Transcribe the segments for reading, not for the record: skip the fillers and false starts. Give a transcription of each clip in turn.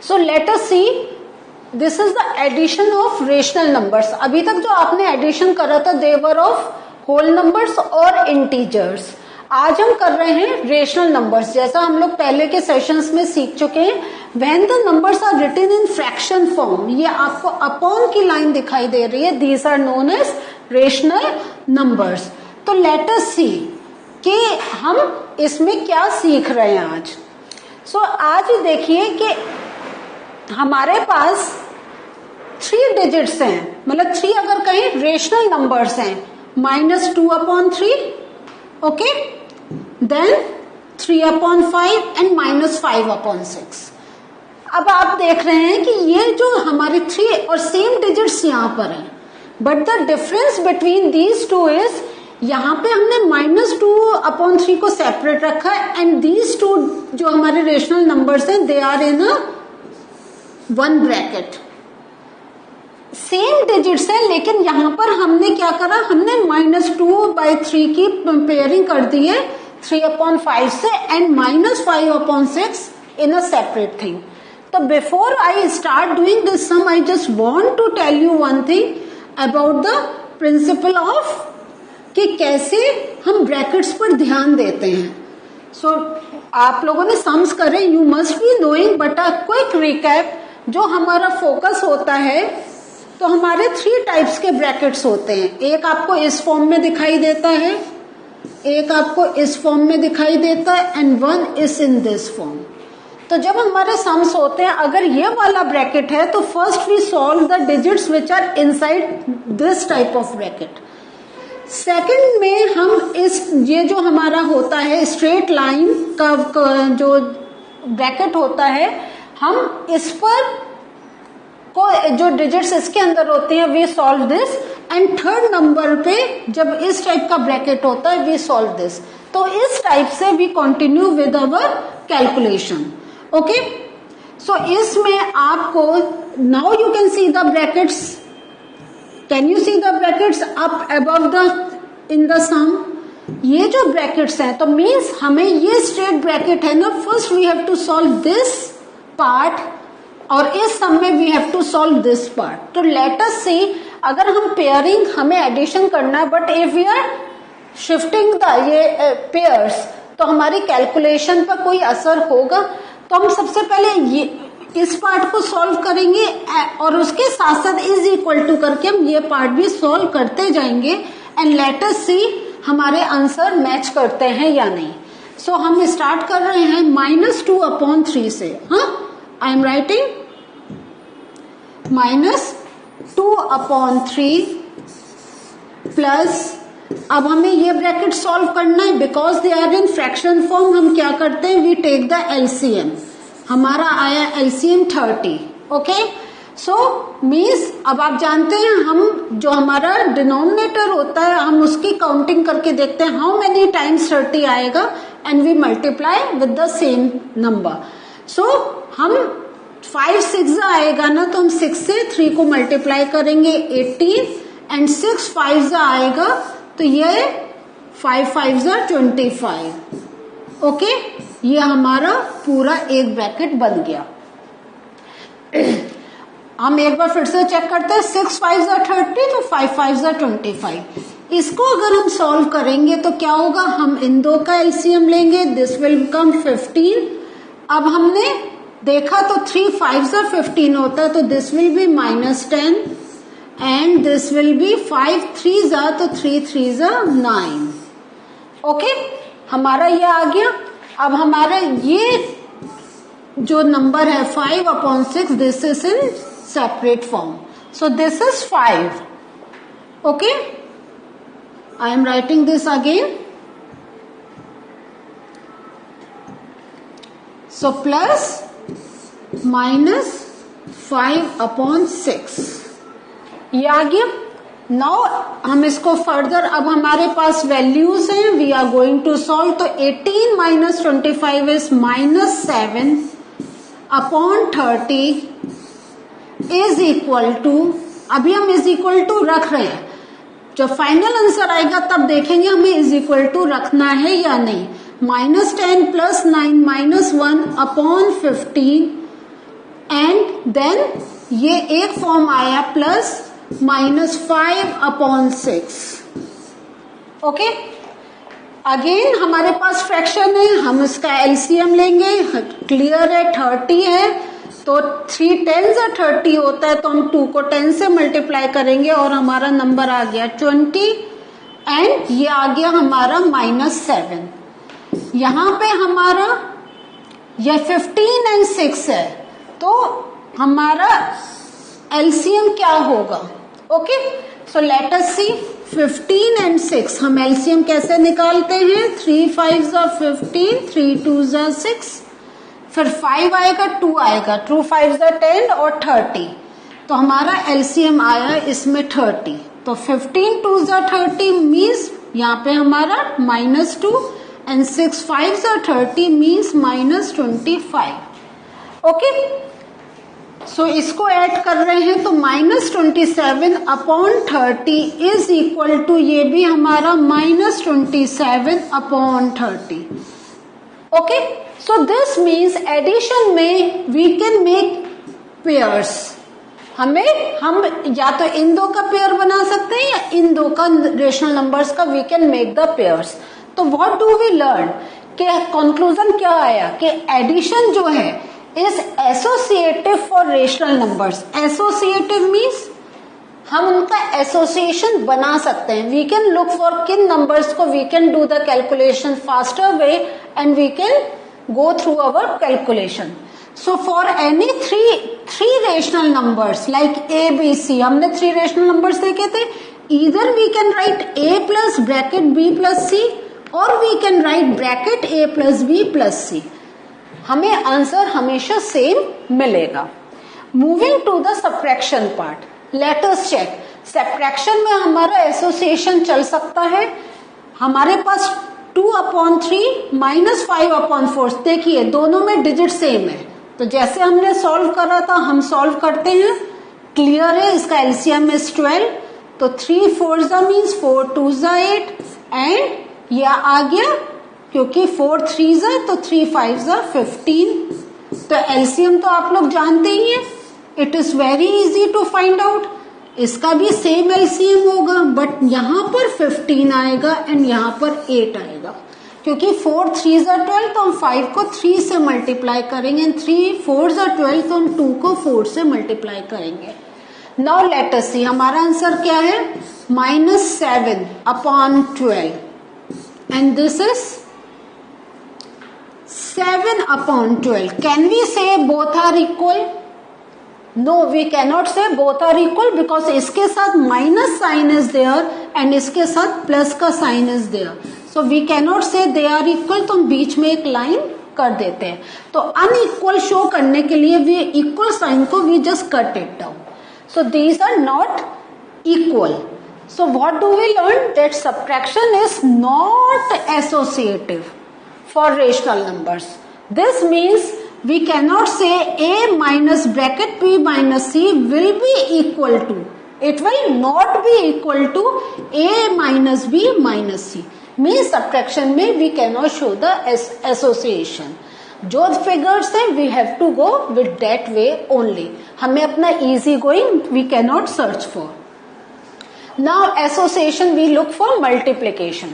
So let us see, this is the addition of rational numbers. अभी तक जो आपने एडिशन करा था they were of whole numbers और इंटीजर्स. आज हम कर रहे हैं रेशनल नंबर्स. जैसा हम लोग पहले के सेशंस में सीख चुके हैं, when the numbers are written in fraction form, ये आपको अपॉन की लाइन दिखाई दे रही है, these are known as rational numbers. तो लेट अस सी कि हम इसमें क्या सीख रहे हैं आज. सो आज देखिए कि हमारे पास 3 डिजिट्स हैं, मतलब 3 अगर कहें रेशनल नंबर्स हैं, -2/3, ओके, देन 3/5 एंड -5/6. अब आप देख रहे हैं कि ये जो हमारे 3 और सेम डिजिट्स यहां पर हैं, but the difference between these two is, यहां पे हमने -2/3 को सेपरेट रखा है एंड दीज टू जो हमारे रेशनल नंबर्स हैं they are in a 1 bracket. Same digits है, लेकिन यहां पर हमने क्या करा, हमने -2/3 की पेयरिंग कर दी है 3/5 से and -5/6 in a separate thing. तो before I start doing this sum, I just want to tell you one thing about the principle of कि कैसे हम ब्रैकेट्स पर ध्यान देते हैं. सो आप लोगों ने सम्स करे, you must be knowing, but a quick recap. जो हमारा फोकस होता है, तो हमारे 3 टाइप्स के ब्रैकेट्स होते हैं. एक आपको इस फॉर्म में दिखाई देता है, एक आपको इस फॉर्म में दिखाई देता है and one is in this form. तो जब हमारे सम्स होते हैं, अगर ये वाला ब्रैकेट है तो first we solve the digits which are inside this type of bracket. Second में हम ये जो हमारा होता है स्ट्रेट लाइन का जो ब्रैकेट होता है, हम इस पर को जो डिजिट्स इसके अंदर होते हैं we solve this. And third number पे जब इस टाइप का ब्रैकेट होता है वी सॉल्व दिस. तो इस टाइप से we continue with our calculation. Okay, so इसमें आपको now you can see the brackets. Can you see the brackets up above the in the sum? ये जो ब्रैकेट्स हैं, तो मीन्स हमें ये स्ट्रेट ब्रैकेट है ना, first we have to solve this part और इस सम में we have to solve this part. तो लेट अस सी, अगर हम पेयरिंग हमें एडिशन करना है, but if we are shifting the ये पेयर्स, तो हमारी कैलकुलेशन पर कोई असर होगा. तो हम सबसे पहले ये इस पार्ट को सॉल्व करेंगे और उसके साथ साथ इज इक्वल टू करके हम ये पार्ट भी सॉल्व करते जाएंगे एंड लेट अस सी हमारे आंसर मैच करते हैं या नहीं. सो हम स्टार्ट कर रहे हैं -2/3 से. हाँ, आई एम राइटिंग -2/3 प्लस, अब हमें ये ब्रैकेट सॉल्व करना है because they are in fraction form. हम क्या करते हैं, वी टेक द एलसीएम. हमारा आया एलसीएम 30. ओके, सो मीन्स अब आप जानते हैं हम जो हमारा डिनोमिनेटर होता है हम उसकी काउंटिंग करके देखते हैं हाउ मेनी टाइम्स 30 आएगा and we multiply with the same number. So हम 5 6 आएगा ना, तो हम 6 से 3 को मल्टीप्लाई करेंगे 18 एंड 6 5 आएगा, तो ये 5 5 25. ओके, ये हमारा पूरा एक ब्रैकेट बन गया. हम एक बार फिर से चेक करते हैं, 6 5 30, तो 5 5 25. इसको अगर हम सॉल्व करेंगे तो क्या होगा, हम इन दो का एलसीएम लेंगे, दिस विल बिकम 15. अब हमने देखा तो 3 5 15 होता है, तो this will be -10 and this will be 5 3 तो 3 3 9. ओके, हमारा ये आ गया. अब हमारा ये जो नंबर है 5/6, this is in separate form. So this is 5. Okay, I am writing this again. So plus -5/6 ये आ गया. नाउ हम इसको फर्दर, अब हमारे पास वैल्यूज हैं, we are going to solve. तो 18 - 25 इज -7/30 इज इक्वल टू, अभी हम इज इक्वल टू रख रहे हैं, जब फाइनल आंसर आएगा तब देखेंगे हमें इज इक्वल टू रखना है या नहीं. -10 + 9 -1/15 एंड देन ये एक फॉर्म आया प्लस -5/6। ओके, अगेन हमारे पास फ्रैक्शन है, हम इसका एलसीएम लेंगे। क्लियर है, 30 है तो 3 10s 30 होता है, तो हम 2 को 10 से मल्टीप्लाई करेंगे और हमारा नंबर आ गया 20 एंड ये आ गया हमारा -7। यहां पे हमारा ये 15 एंड 6 है, तो हमारा एलसीएम क्या होगा? Okay, so let us see 15 and 6 हम एलसीएम कैसे निकालते हैं? 3 5s 15, 3 2s 6, फिर 5 आएगा, 2 आएगा, 2 5s 10 और 30, तो हमारा एलसीएम आया इसमें 30। तो 15 2s 30 मीन्स यहाँ पे हमारा -2 एंड 6 5s 30 मीन्स -25। ओके, सो इसको ऐड कर रहे हैं तो -27/30 इज इक्वल टू ये भी हमारा -27/30। Okay, so this means addition में वी कैन मेक पेयर्स। हम या तो इन दो का पेयर बना सकते हैं या इन दो का रेशनल नंबर्स का we can make the pairs. तो व्हाट डू वी लर्न कि कंक्लूजन क्या आया कि एडिशन जो है is associative for rational numbers. Associative means हम उनका एसोसिएशन बना सकते हैं। वी कैन लुक फॉर किन नंबर्स को we can do the calculation faster way and we can go through our calculation. So for any three rational numbers like A B C, हमने 3 rational numbers देखे थे। Either we can write a plus bracket b plus c और we can write bracket a plus b plus c। हमें answer हमेशा same मिलेगा। Moving to the subtraction part, let us check. Subtraction में हमारा association चल सकता है। हमारे पास 2/3 -5/4, देखिए दोनों में डिजिट सेम है, तो जैसे हमने सॉल्व करा था हम सॉल्व करते हैं। क्लियर है, इसका एलसीएम इज 12, तो 3 4s मीन्स 4 2s 8 एंड यह आ गया क्योंकि 4 3s तो 3 5s 15। तो एलसीएम तो आप लोग जानते ही हैं, it is very easy to find out. इसका भी सेम एलसीएम होगा बट यहां पर 15 आएगा एंड यहां पर 8 आएगा क्योंकि 4 3s 12 तो हम 5 को 3 से मल्टीप्लाई करेंगे, 3 4s 12 तो हम 2 को 4 से मल्टीप्लाई करेंगे। नाउ लेट अस सी हमारा आंसर क्या है? -7/12 and this is 7/12. Can we say both are equal? No, we cannot say both are equal because इसके साथ minus sign is there and इसके साथ प्लस का sign is there, so we cannot say they are equal. तो हम बीच में एक line कर देते हैं। तो अनइक्वल शो करने के लिए वी इक्वल साइन को we just cut it down, so these are not equal. So what do we learn? That subtraction is not associative for rational numbers. This means we cannot say a minus bracket b minus c will be equal to, it will not be equal to a minus b minus c. Means subtraction में we cannot show the association. जो figures हैं we have to go with that way only. हमें अपना easy going we cannot search for. Now association we look for multiplication.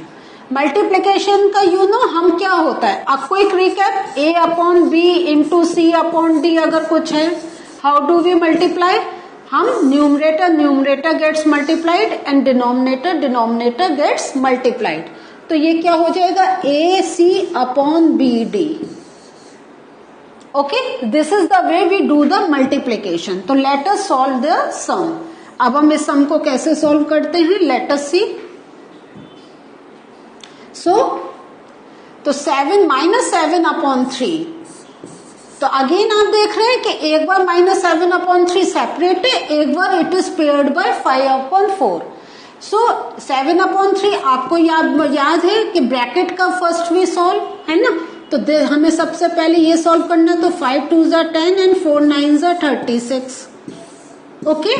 Multiplication का हम क्या होता है, अब quick recap, a/b into c/d अगर कुछ है, हाउ डू वी मल्टीप्लाई? हम numerator gets multiplied and denominator gets multiplied. तो ये क्या हो जाएगा? ac/bd। Okay, this is the way we do the multiplication. तो let us solve the sum. अब हम इस सम को कैसे सॉल्व करते हैं, लेट अस सी। तो 7 -7/3, तो अगेन आप देख रहे हैं कि एक बार -7/3 सेपरेट है, एक बार इट इज पेयर्ड बाय 5/4। सो 7/3 आपको याद है कि ब्रैकेट का फर्स्ट वी सॉल्व है ना, तो हमें सबसे पहले ये सॉल्व करना है। तो 5 2s 10 and 4 9s 36। Okay,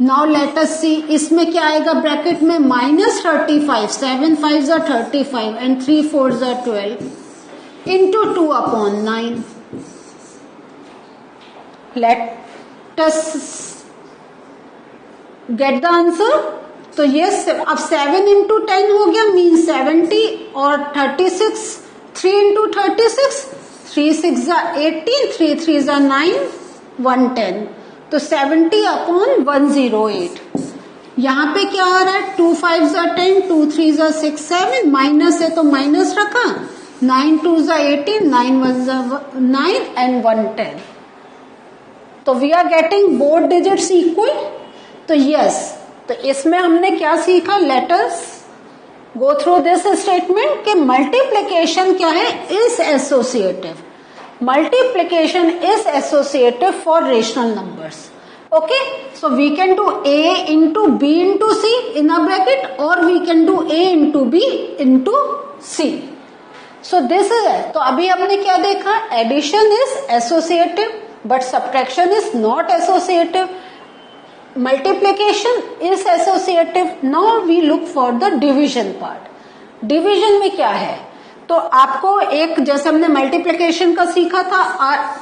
now let us see इसमें क्या आएगा ब्रैकेट में? -35, 7 5s 35 and 3 4s 12 into 2/9। Let us get the answer. तो ये अब 7 इंटू 10 हो गया, मीन 70 और 36, 3 इंटू 36, 3 6 जा 18, 3 3 जा 9, 110, तो 70 अपॉन 108। यहाँ पे क्या आ रहा है, 2 5 जा 10, 2 3 जा 6 7, माइनस है तो माइनस रखा, 9 2 जा 18, 9 1 जा 9 एंड 110। तो we are getting both digits equal. तो यस, तो इसमें हमने क्या सीखा, let us go through this statement कि मल्टीप्लिकेशन क्या है, is associative. Multiplication is associative for rational numbers. Okay, so we can do a into b into c in a bracket, or we can do a into b into c. So this is it. तो अभी हमने क्या देखा, addition is associative but subtraction is not associative. Multiplication is associative. Now we look for the division part. Division में क्या है, तो आपको एक, जैसे हमने मल्टीप्लिकेशन का सीखा था,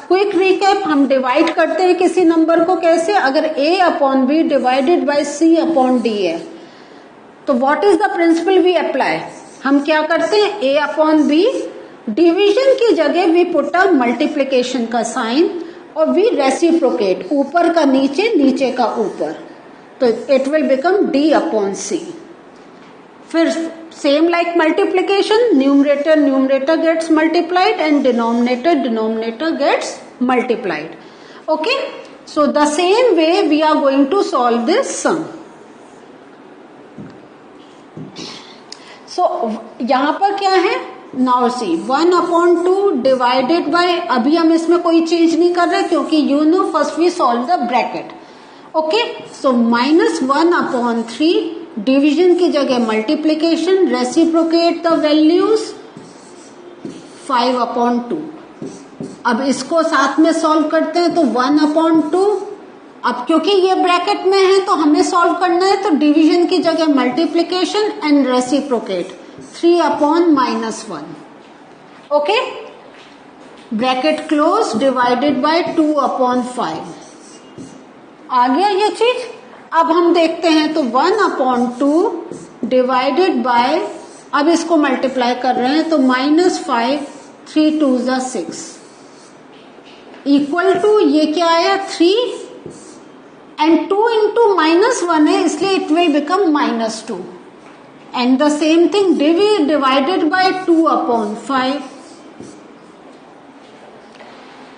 क्विक रिकैप, हम डिवाइड करते हैं किसी नंबर को कैसे, अगर a upon B divided by c upon D है, तो what is the principle we apply, हम क्या करते हैं, a अपॉन बी, डिवीजन की जगह वी पुट अ मल्टीप्लिकेशन का साइन और वी रेसिप्रोकेट, ऊपर का नीचे, नीचे का ऊपर, तो it will become d upon c। फिर same like multiplication, numerator numerator gets multiplied and denominator denominator gets multiplied. Okay, so the same way we are going to solve this sum. So यहां पर क्या है, now see 1 upon 2 divided by, अभी हम इसमें कोई change नहीं कर रहे क्योंकि you know first we solve the bracket. Okay, so -1 upon 3, division की जगह multiplication, reciprocate the values, 5 upon 2। अब इसको साथ में सॉल्व करते हैं, तो 1 अपॉन 2, अब क्योंकि ये ब्रैकेट में है तो हमें सॉल्व करना है, तो डिवीजन की जगह multiplication and reciprocate, 3 upon -1। Okay, bracket close, divided by 2 upon 5। आ गया ये चीज। अब हम देखते हैं, तो 1 अपॉन 2 डिवाइडेड बाय, अब इसको मल्टीप्लाई कर रहे हैं, तो -5, 3 2 जा 6 इक्वल टू, ये क्या आया 3 एंड 2 इंटू -1 है, इसलिए it will become -2 and the same thing divided by 2 upon 5।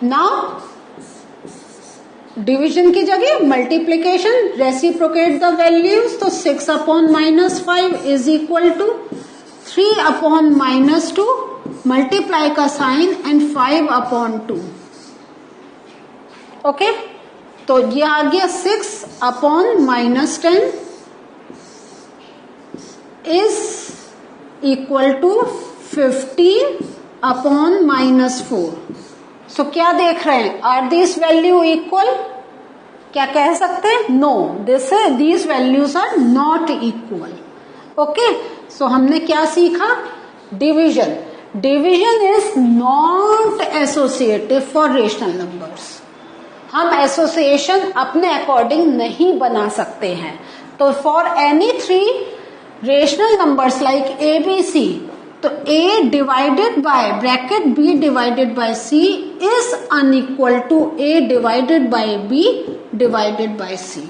Now division की जगह मल्टीप्लिकेशन, रेसिप्रोकेट द वैल्यूज, तो 6 upon -5 is equal to 3 upon -2, multiply का साइन एंड 5 अपॉन 2। ओके, तो ये आ गया 6 upon -10 is equal to 15 upon -4। So क्या देख रहे हैं, आर दिस वैल्यू इक्वल, क्या कह सकते हैं, no, these values are not equal. Okay, so हमने क्या सीखा, division. Division is not associative for rational numbers. हम एसोसिएशन अपने अकॉर्डिंग नहीं बना सकते हैं। तो for any 3 rational numbers like A B C, तो a divided by bracket b divided by c is unequal to a divided by b divided by c।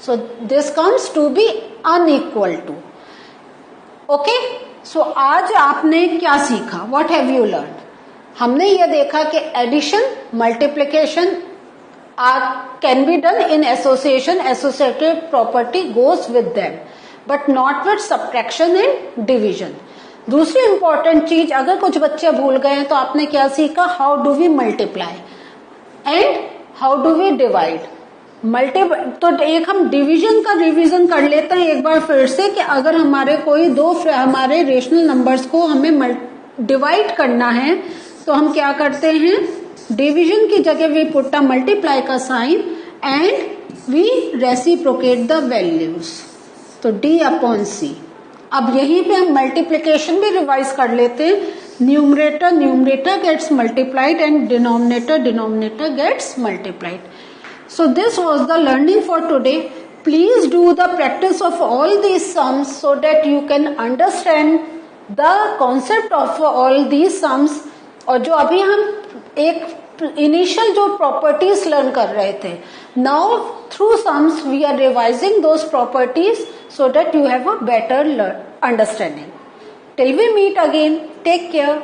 So this comes to be unequal to. Okay, so आज आपने क्या सीखा, what have you learn? हमने ये देखा कि addition, multiplication can be done in association, associative property goes with them, but not with subtraction and division. दूसरी important चीज, अगर कुछ बच्चे भूल गए हैं, तो आपने क्या सीखा, how do we multiply and how do we divide. तो एक हम डिवीजन का रिवीजन कर लेते हैं एक बार फिर से, कि अगर हमारे कोई हमारे रेशनल नंबर्स को हमें डिवाइड करना है, तो हम क्या करते हैं, डिवीजन की जगह वी पुट अ मल्टीप्लाई का sign and we reciprocate the values, तो d अपॉन c। अब यहीं पे हम मल्टीप्लिकेशन भी रिवाइज कर लेते हैं। numerator gets multiplied and denominator gets multiplied. So this was the learning for today. Please do the practice of all these sums so that you can understand the concept of all these sums. और जो अभी हम एक initial जो properties learn कर रहे थे, now through sums we are revising those properties so that you have a better understanding. Till we meet again, take care.